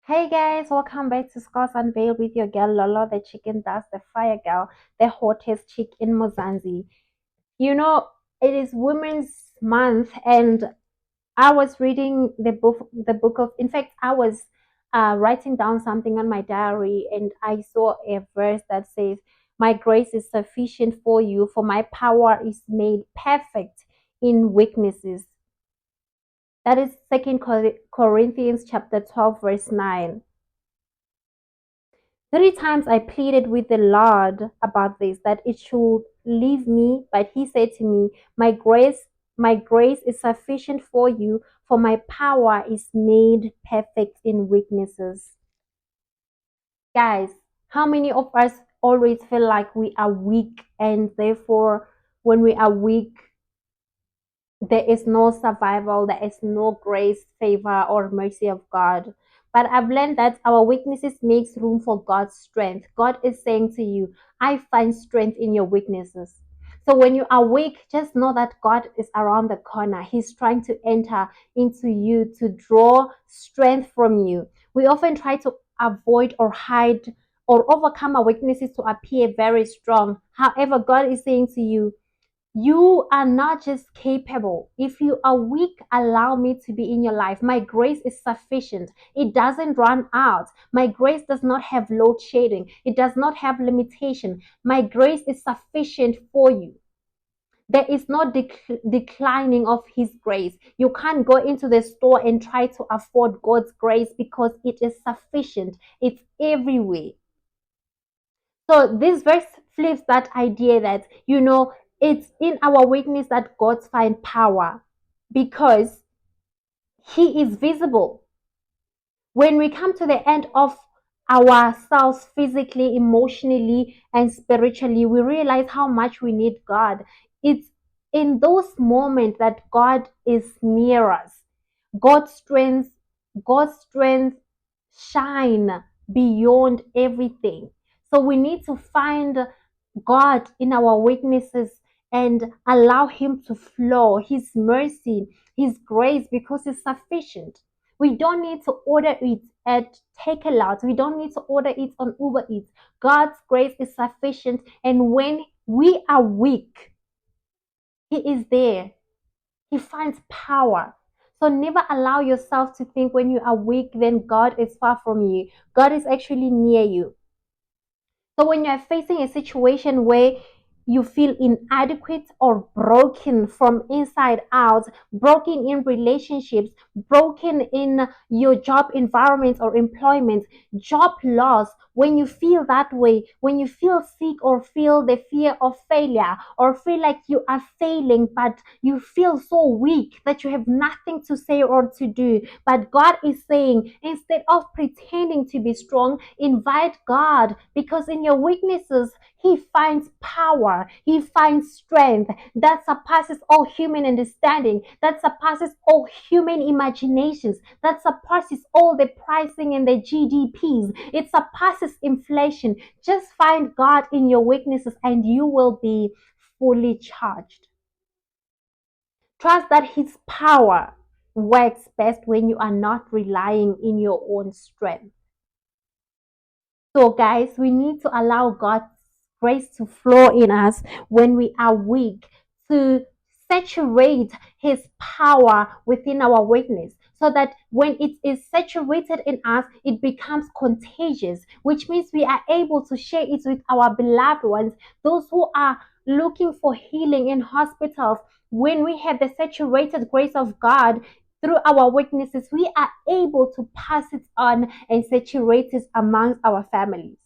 Hey guys, welcome back to Scars Unveiled with your girl Lolo, the chicken dust, the fire girl, the hottest chick in Mozambique. You know, it is Women's Month, and I was reading the book of. In fact, I was writing down something on my diary, and I saw a verse that says, "My grace is sufficient for you, for my power is made perfect in weaknesses." That is Second Corinthians chapter 12, verse 9. 3 times I pleaded with the Lord about this, that it should leave me, but he said to me, my grace is sufficient for you, for my power is made perfect in weaknesses. Guys, how many of us always feel like we are weak, and therefore when we are weak, there is no survival, there is no grace, favor, or mercy of God. But I've learned that our weaknesses makes room for God's strength. God is saying to you, I find strength in your weaknesses. So when you are weak, just know that God is around the corner. He's trying to enter into you to draw strength from you. We often try to avoid or hide or overcome our weaknesses to appear very strong. However, God is saying to you, you are not just capable. If you are weak, allow me to be in your life. My grace is sufficient. It doesn't run out. My grace does not have load shedding. It does not have limitation. My grace is sufficient for you. There is no declining of his grace. You can't go into the store and try to afford God's grace because it is sufficient. It's everywhere. So this verse flips that idea that, it's in our weakness that God finds power because he is visible. When we come to the end of ourselves physically, emotionally, and spiritually, we realize how much we need God. It's in those moments that God is near us. God's strength, God's strength shine beyond everything. So we need to find God in our weaknesses and allow him to flow, his mercy, his grace, because it's sufficient. We don't need to order it at Takeout. We don't need to order it on Uber Eats. God's grace is sufficient. And when we are weak, he is there. He finds power. So never allow yourself to think when you are weak, then God is far from you. God is actually near you. So when you're facing a situation where you feel inadequate or broken from inside out, broken in relationships, broken in your job environment or employment, job loss, when you feel that way, when you feel sick or feel the fear of failure or feel like you are failing, but you feel so weak that you have nothing to say or to do. But God is saying, instead of pretending to be strong, invite God, because in your weaknesses, he finds power, he finds strength that surpasses all human understanding, that surpasses all human imaginations, that surpasses all the pricing and the GDPs. It surpasses inflation. Just find God in your weaknesses and you will be fully charged. Trust that his power works best when you are not relying in your own strength. So, guys, we need to allow God's grace to flow in us when we are weak, to saturate His power within our weakness, so that when it is saturated in us, it becomes contagious, which means we are able to share it with our beloved ones, those who are looking for healing in hospitals. When we have the saturated grace of God, through our weaknesses, we are able to pass it on and saturate it amongst our families.